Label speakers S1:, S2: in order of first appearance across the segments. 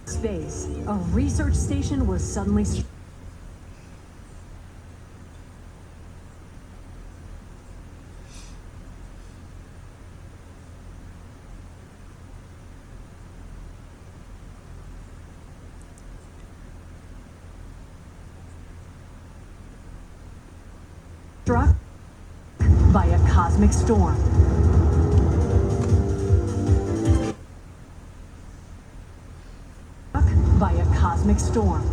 S1: Space, a research station was suddenly struck by a cosmic storm. By a cosmic storm.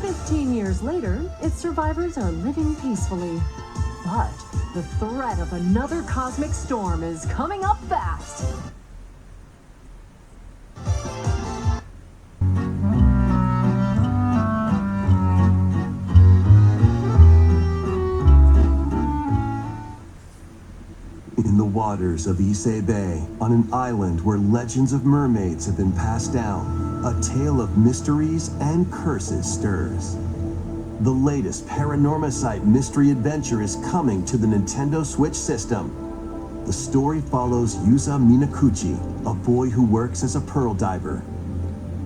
S1: 15 years later, its survivors are living peacefully. But the threat of another cosmic storm is coming up fast.
S2: In the waters of Issei Bay, on an island where legends of mermaids have been passed down, a tale of mysteries and curses stirs. The latest Paranormasight mystery adventure is coming to the Nintendo Switch system. The story follows Yuza Minakuchi, a boy who works as a pearl diver.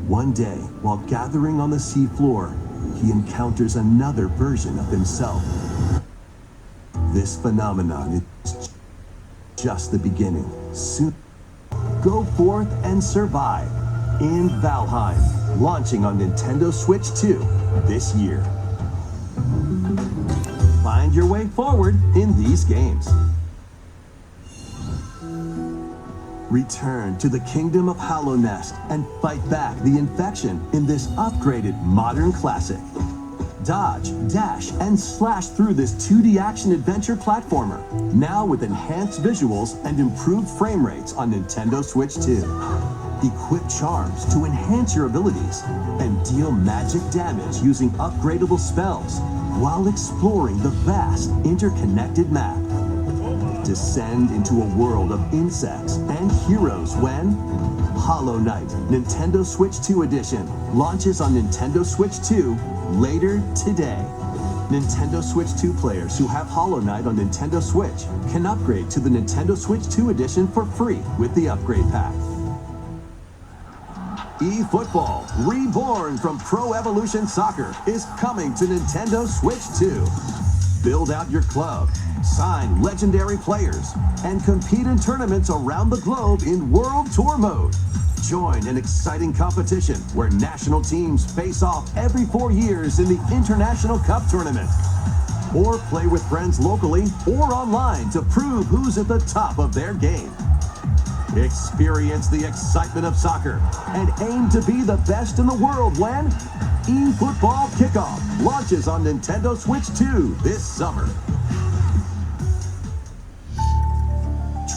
S2: One day, while gathering on the seafloor, he encounters another version of himself. This phenomenon is just the beginning. Soon, go forth and survive in Valheim, launching on Nintendo Switch 2 this year. Find your way forward in these games. Return to the kingdom of Hallownest and fight back the infection in this upgraded modern classic. Dodge, dash, and slash through this 2D action-adventure platformer, now with enhanced visuals and improved frame rates on Nintendo Switch 2. Equip charms to enhance your abilities, and deal magic damage using upgradable spells, while exploring the vast, interconnected map. Descend into a world of insects and heroes when Hollow Knight Nintendo Switch 2 Edition launches on Nintendo Switch 2 later today. Nintendo Switch 2 players who have Hollow Knight on Nintendo Switch can upgrade to the Nintendo Switch 2 Edition for free with the upgrade pack. eFootball, reborn from Pro Evolution Soccer, is coming to Nintendo Switch 2. Build out your club, sign legendary players, and compete in tournaments around the globe in World Tour mode. Join an exciting competition where national teams face off every 4 years in the International Cup Tournament. Or play with friends locally or online to prove who's at the top of their game. Experience the excitement of soccer and aim to be the best in the world when eFootball Kickoff launches on Nintendo Switch 2 this summer.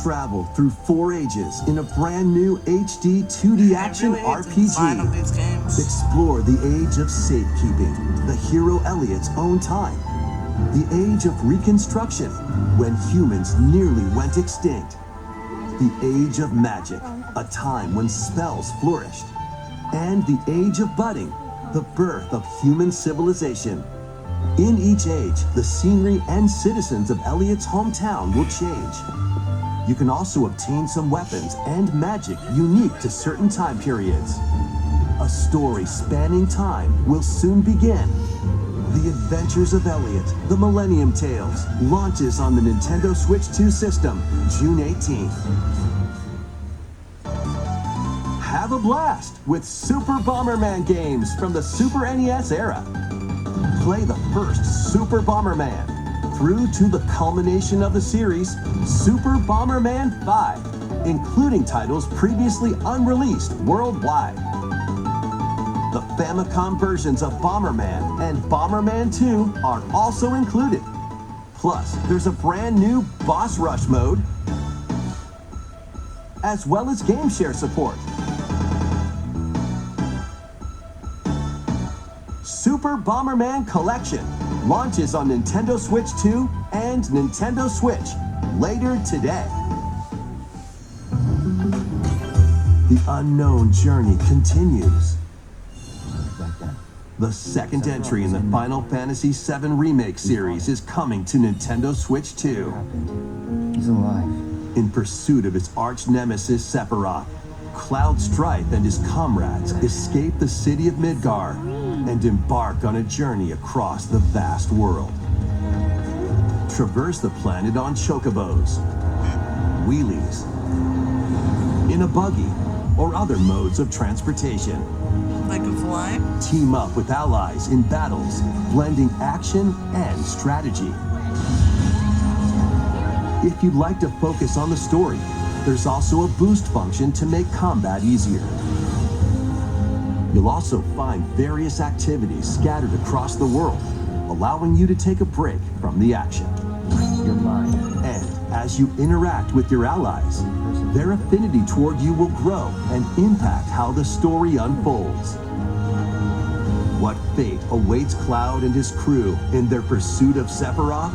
S2: Travel through 4 ages in a brand new HD 2D action RPG. Explore the age of safekeeping, the hero Elliot's own time. The age of reconstruction, when humans nearly went extinct. The age of magic, a time when spells flourished. And the age of budding, the birth of human civilization. In each age, the scenery and citizens of Elliot's hometown will change. You can also obtain some weapons and magic unique to certain time periods. A story spanning time will soon begin. The Adventures of Elliot, The Millennium Tales, launches on the Nintendo Switch 2 system, June 18th. Have a blast with Super Bomberman games from the Super NES era. Play the first Super Bomberman through to the culmination of the series, Super Bomberman 5, including titles previously unreleased worldwide. The Famicom versions of Bomberman and Bomberman 2 are also included. Plus, there's a brand new Boss Rush mode, as well as Game Share support. Super Bomberman Collection launches on Nintendo Switch 2 and Nintendo Switch later today. The unknown journey continues. The second entry in the Final Fantasy VII Remake series is coming to Nintendo Switch 2.
S3: He's alive.
S2: in pursuit of its arch-nemesis Sephiroth. Cloud Strife and his comrades escape the city of Midgar and embark on a journey across the vast world. Traverse the planet on chocobos, wheelies, in a buggy, or other modes of transportation.
S3: Like a fly?
S2: Team up with allies in battles, blending action and strategy. If you'd like to focus on the story, there's also a boost function to make combat easier. You'll also find various activities scattered across the world, allowing you to take a break from the action. Your mind. And as you interact with your allies, their affinity toward you will grow and impact how the story unfolds. What fate awaits Cloud and his crew in their pursuit of Sephiroth?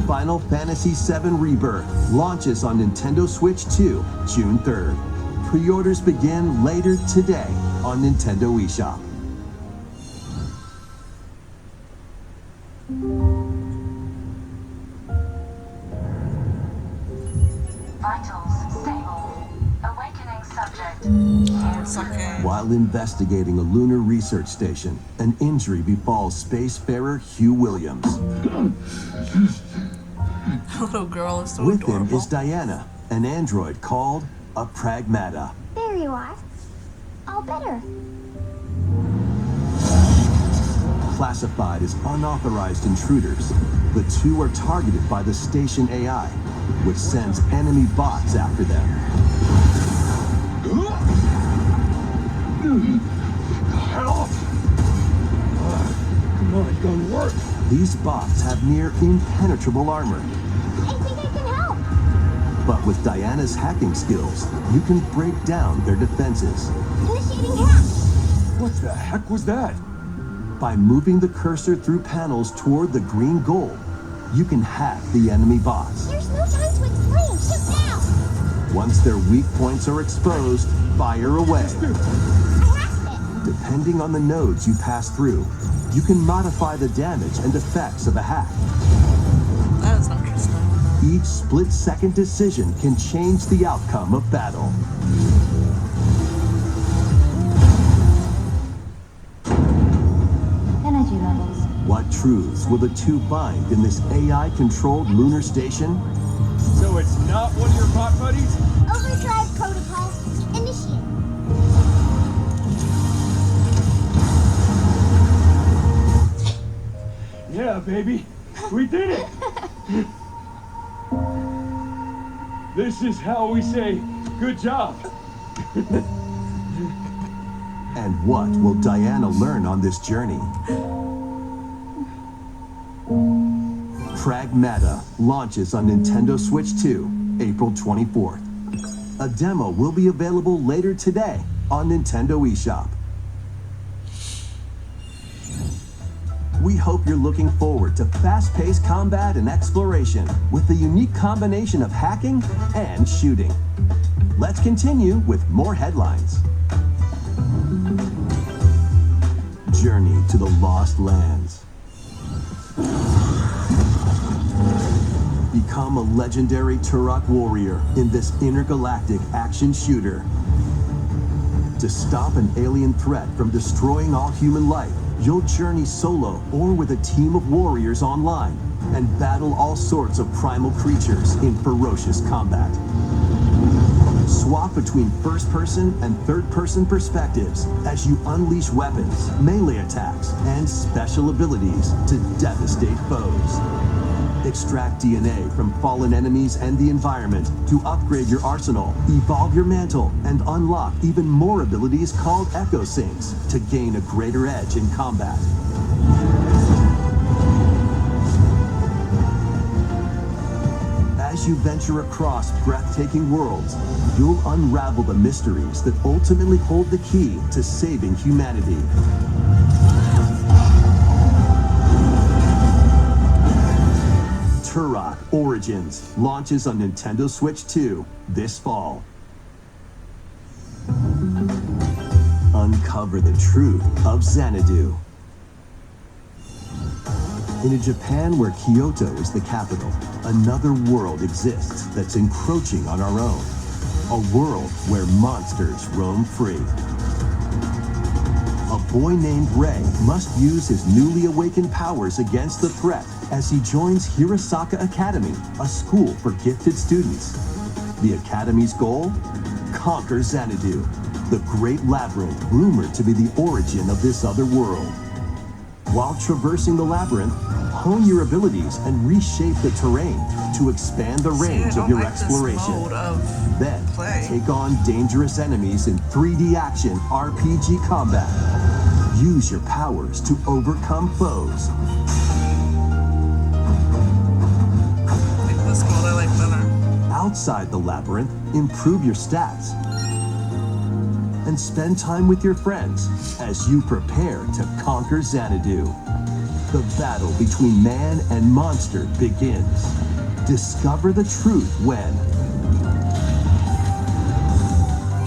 S2: Final Fantasy VII Rebirth launches on Nintendo Switch 2, June 3rd. Pre-orders begin later today on Nintendo eShop.
S4: Vitals stable. Awakening subject.
S3: Okay.
S2: While investigating a lunar research station, an injury befalls spacefarer Hugh Williams.
S3: Little girl is so
S2: With
S3: adorable.
S2: him is Diana, an android called a Pragmata.
S4: There you are. All better.
S2: Classified as unauthorized intruders, the two are targeted by the station AI, which sends enemy bots after them.
S5: Come on, it's gonna work.
S2: These bots have near impenetrable armor,
S4: I think I can help.
S2: but with Diana's hacking skills, you can break down their defenses.
S4: Initiating hack.
S5: What the heck was that?
S2: By moving the cursor through panels toward the green gold, you can hack the enemy bots.
S4: There's no time to explain. Shoot now.
S2: Once their weak points are exposed, fire away.
S4: I hacked it.
S2: Depending on the nodes you pass through, you can modify the damage and effects of a hack.
S3: That is interesting.
S2: Each split-second decision can change the outcome of battle.
S4: Energy levels.
S2: What truths will the two find in this AI-controlled lunar station?
S5: So it's not one of your bot buddies?
S4: Overdrive protocol. Initiate.
S5: Yeah, baby. We did it. This is how we say good job.
S2: And what will Diana learn on this journey? Pragmata launches on Nintendo Switch 2, April 24th. A demo will be available later today on Nintendo eShop. We hope you're looking forward to fast-paced combat and exploration with a unique combination of hacking and shooting. Let's continue with more headlines. Journey to the Lost Lands. Become a legendary Turok warrior in this intergalactic action shooter. To stop an alien threat from destroying all human life, you'll journey solo or with a team of warriors online and battle all sorts of primal creatures in ferocious combat. Swap between first-person and third-person perspectives as you unleash weapons, melee attacks, and special abilities to devastate foes. Extract DNA from fallen enemies and the environment to upgrade your arsenal, evolve your mantle, and unlock even more abilities called Echo Sinks to gain a greater edge in combat. As you venture across breathtaking worlds, you'll unravel the mysteries that ultimately hold the key to saving humanity. Turok Origins launches on Nintendo Switch 2 this fall. Uncover the truth of Xanadu. In a Japan where Kyoto is the capital, Another world exists that's encroaching on our own. A world where monsters roam free. A boy named Ray must use his newly awakened powers against the threat as he joins Hirosaka Academy, a school for gifted students. The Academy's goal? Conquer Xanadu, the great labyrinth rumored to be the origin of this other world. While traversing the labyrinth, hone your abilities and reshape the terrain to expand the range of your exploration. Then, take on dangerous enemies in 3D action RPG combat. Use your powers to overcome foes.
S3: This mode I like better.
S2: Outside the labyrinth, improve your stats. And spend time with your friends as you prepare to conquer Xanadu. The battle between man and monster begins. Discover the truth when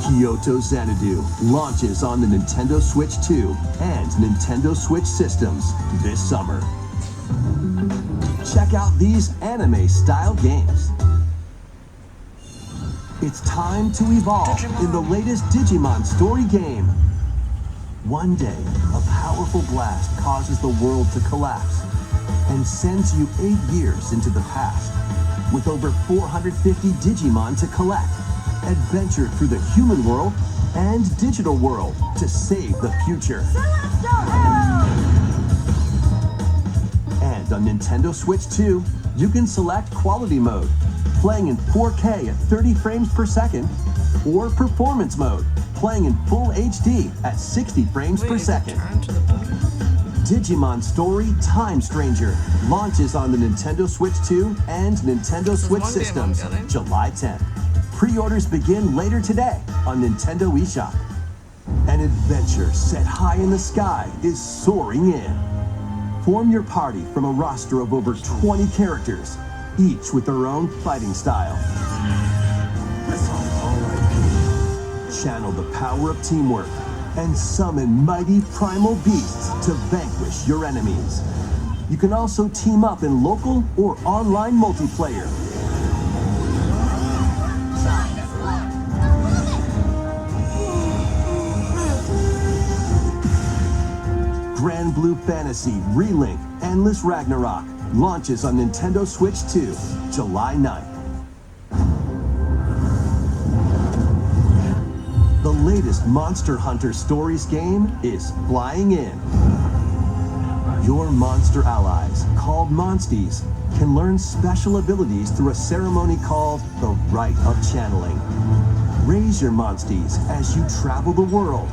S2: Kyoto Xanadu launches on the Nintendo Switch 2 and Nintendo Switch systems this summer. Check out these anime-style games. It's time to evolve in the latest Digimon story game. One day, a powerful blast causes the world to collapse and sends you 8 years into the past. With over 450 Digimon to collect, adventure through the human world and digital world to save the future. And on Nintendo Switch 2, you can select quality mode, playing in 4K at 30 frames per second, or performance mode, playing in full HD at 60 frames per second. Digimon Story Time Stranger launches on the Nintendo Switch 2 and Nintendo Switch systems July 10th. Pre-orders begin later today on Nintendo eShop. An adventure set high in the sky is soaring in. Form your party from a roster of over 20 characters, each with their own fighting style. Channel the power of teamwork and summon mighty primal beasts to vanquish your enemies. You can also team up in local or online multiplayer. Grand Blue Fantasy Relink Endless Ragnarok launches on Nintendo Switch 2, July 9th. The latest Monster Hunter Stories game is flying in. Your monster allies, called Monsties, can learn special abilities through a ceremony called the Rite of Channeling. Raise your Monsties as you travel the world.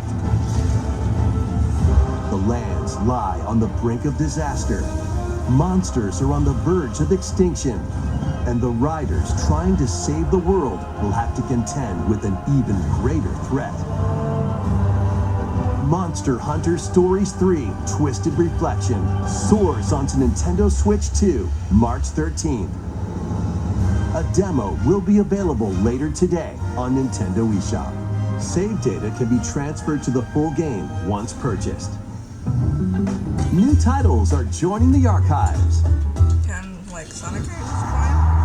S2: The lands lie on the brink of disaster. Monsters are on the verge of extinction. And the riders trying to save the world will have to contend with an even greater threat. Monster Hunter Stories 3 Twisted Reflection soars onto Nintendo Switch 2, March 13th. A demo will be available later today on Nintendo eShop. Save data can be transferred to the full game once purchased. New titles are joining the archives.
S3: Can, like, Sonic games join?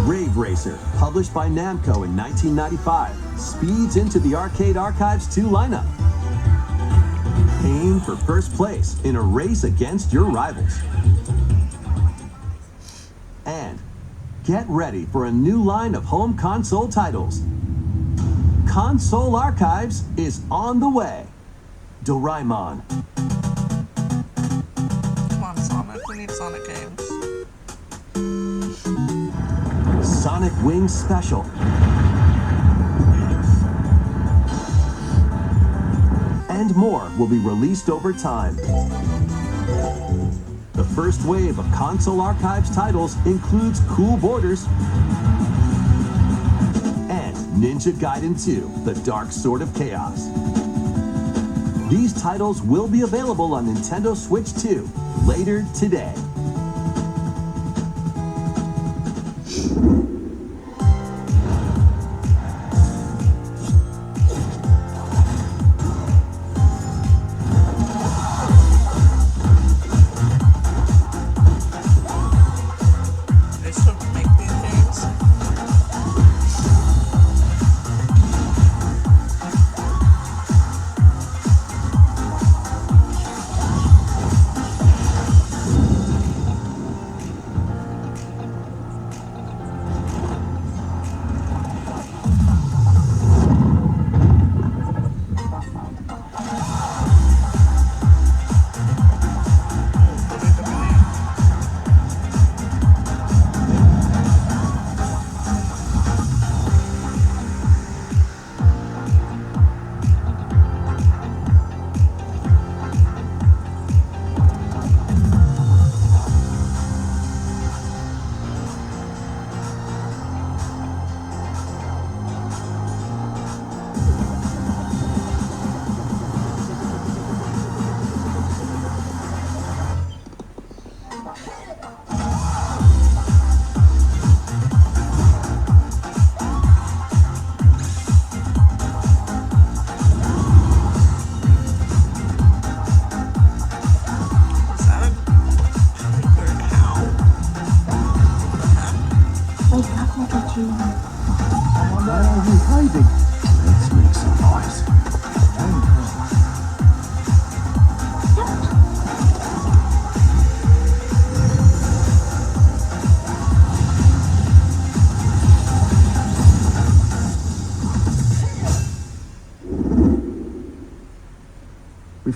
S2: Rave Racer, published by Namco in 1995, speeds into the Arcade Archives 2 lineup. Aim for first place in a race against your rivals. And get ready for a new line of home console titles. Console Archives is on the way. Doraemon.
S3: Come on, Sonic. We need Sonic games.
S2: Sonic Wings Special. And more will be released over time. The first wave of Console Archives titles includes Cool Borders and Ninja Gaiden 2, The Dark Sword of Chaos. These titles will be available on Nintendo Switch 2 later today.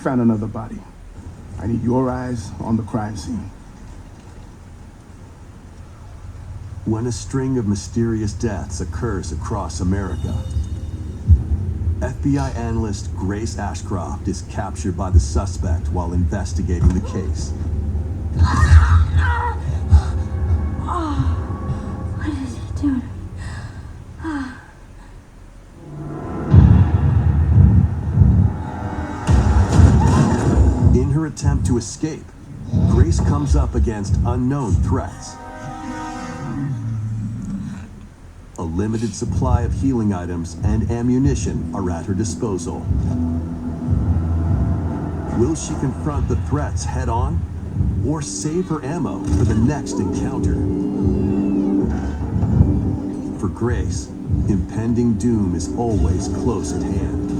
S6: found another body. I need your eyes on the crime scene.
S2: When a string of mysterious deaths occurs across America, FBI analyst Grace Ashcroft is captured by the suspect while investigating the case.
S4: What is it doing?
S2: In her attempt to escape, Grace comes up against unknown threats. A limited supply of healing items and ammunition are at her disposal. Will she confront the threats head on, or save her ammo for the next encounter? For Grace, impending doom is always close at hand.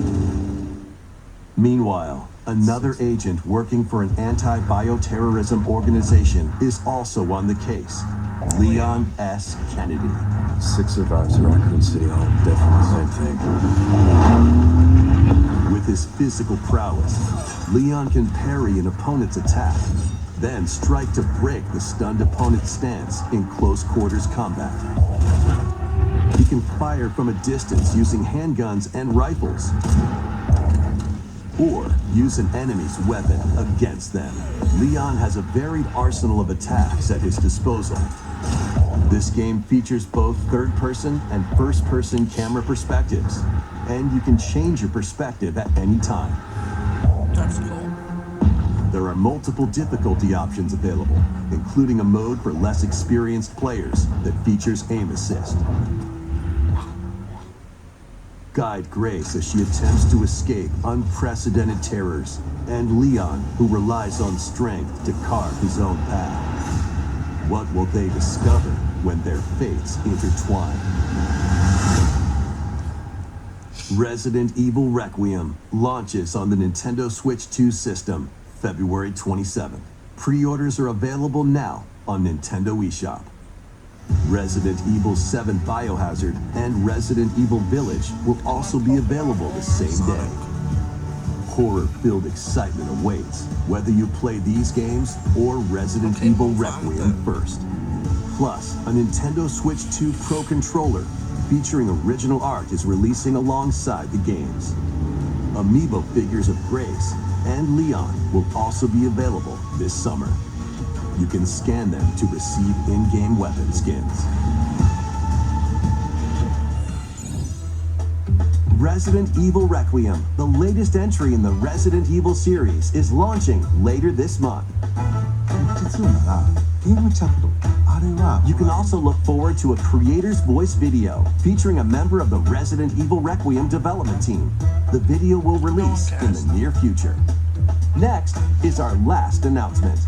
S2: Meanwhile, another agent working for an anti-bioterrorism organization is also on the case, Leon S. Kennedy.
S7: 6 survivors in Raccoon City, all dead from the same thing.
S2: With his physical prowess, Leon can parry an opponent's attack, then strike to break the stunned opponent's stance in close quarters combat. He can fire from a distance using handguns and rifles, or use an enemy's weapon against them. Leon has a varied arsenal of attacks at his disposal. This game features both third-person and first-person camera perspectives, and you can change your perspective at any time.
S3: That's cool.
S2: There are multiple difficulty options available, including a mode for less experienced players that features aim assist. Guide Grace as she attempts to escape unprecedented terrors, and Leon, who relies on strength to carve his own path. What will they discover when their fates intertwine? Resident Evil Requiem launches on the Nintendo Switch 2 system February 27th. Pre-orders are available now on Nintendo eShop. Resident Evil 7 Biohazard and Resident Evil Village will also be available the same day. Horror-filled excitement awaits, whether you play these games or Resident Evil Requiem first. Plus, a Nintendo Switch 2 Pro controller featuring original art is releasing alongside the games. Amiibo figures of Grace and Leon will also be available this summer. You can scan them to receive in-game weapon skins. Resident Evil Requiem, the latest entry in the Resident Evil series, is launching later this month. You can also look forward to a creator's voice video featuring a member of the Resident Evil Requiem development team. The video will release in the near future. Next is our last announcement.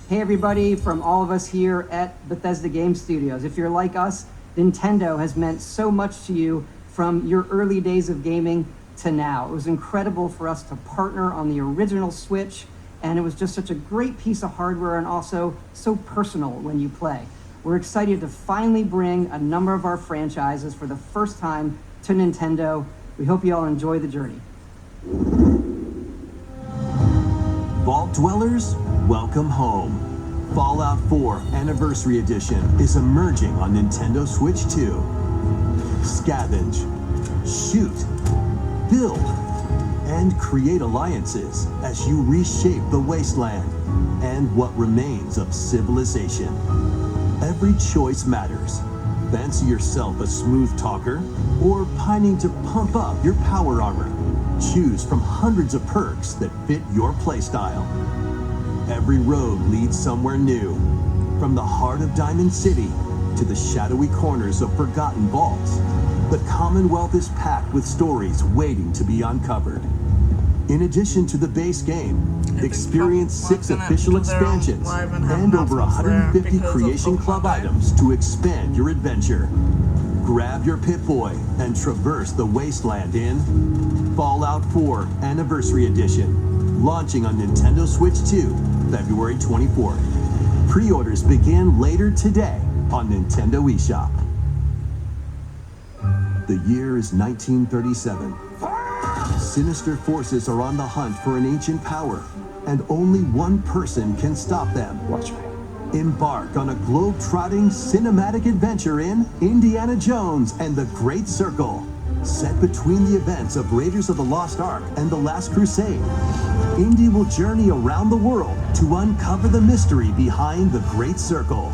S8: Hey everybody, from all of us here at Bethesda Game Studios. If you're like us, Nintendo has meant so much to you from your early days of gaming to now. It was incredible for us to partner on the original Switch, and it was just such a great piece of hardware and also so personal when you play. We're excited to finally bring a number of our franchises for the first time to Nintendo. We hope you all enjoy the journey.
S2: Vault Dwellers, welcome home. Fallout 4 Anniversary Edition is emerging on Nintendo Switch 2. Scavenge, shoot, build, and create alliances as you reshape the wasteland and what remains of civilization. Every choice matters. Fancy yourself a smooth talker or pining to pump up your power armor? Choose from hundreds of perks that fit your playstyle. Every road leads somewhere new, from the heart of Diamond City to the shadowy corners of forgotten vaults. The Commonwealth is packed with stories waiting to be uncovered. In addition to the base game, experience 6 official expansions and over 150 Creation Club items to expand your adventure. Grab your Pip-Boy and traverse the wasteland in Fallout 4 Anniversary Edition, launching on Nintendo Switch 2, February 24th. Pre-orders begin later today on Nintendo eShop. The year is 1937. sinister forces are on the hunt for an ancient power, and only one person can stop them.
S7: Watch me.
S2: Embark on a globe-trotting cinematic adventure in Indiana Jones and the Great Circle. Set between the events of Raiders of the Lost Ark and The Last Crusade, Indy will journey around the world to uncover the mystery behind the Great Circle.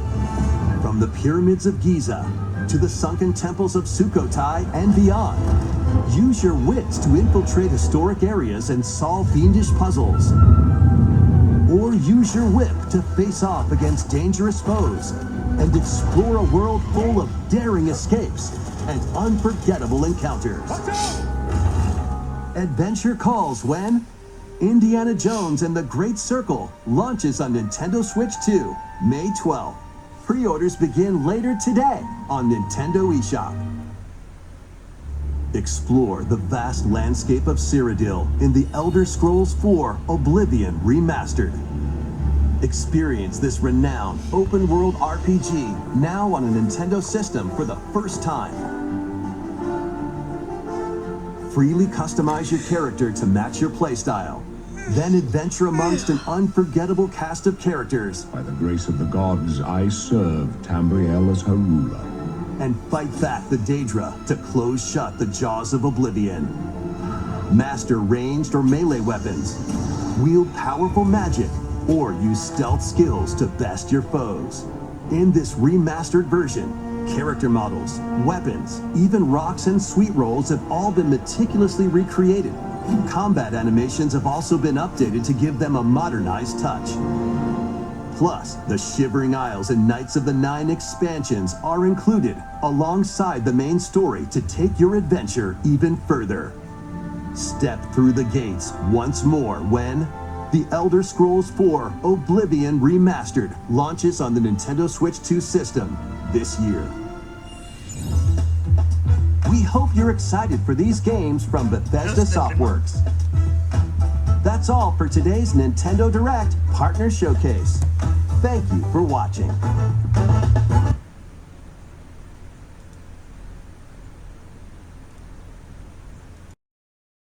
S2: From the pyramids of Giza to the sunken temples of Sukhothai and beyond, use your wits to infiltrate historic areas and solve fiendish puzzles. Or use your whip to face off against dangerous foes and explore a world full of daring escapes and unforgettable encounters. Adventure calls when Indiana Jones and the Great Circle launches on Nintendo Switch 2, May 12th. Pre-orders begin later today on Nintendo eShop. Explore the vast landscape of Cyrodiil in The Elder Scrolls IV: Oblivion Remastered. Experience this renowned open-world RPG now on a Nintendo system for the first time. Freely customize your character to match your playstyle. Then adventure amongst an unforgettable cast of characters.
S9: By the grace of the gods, I serve Tamriel as her ruler.
S2: And fight back the Daedra to close shut the jaws of Oblivion. Master ranged or melee weapons. Wield powerful magic. Or use stealth skills to best your foes. In this remastered version, character models, weapons, even rocks and sweet rolls have all been meticulously recreated. Combat animations have also been updated to give them a modernized touch. Plus, the Shivering Isles and Knights of the Nine expansions are included alongside the main story to take your adventure even further. Step through the gates once more when The Elder Scrolls IV: Oblivion Remastered launches on the Nintendo Switch 2 system this year. We hope you're excited for these games from Bethesda Softworks. That's all for today's Nintendo Direct Partner Showcase. Thank you for watching.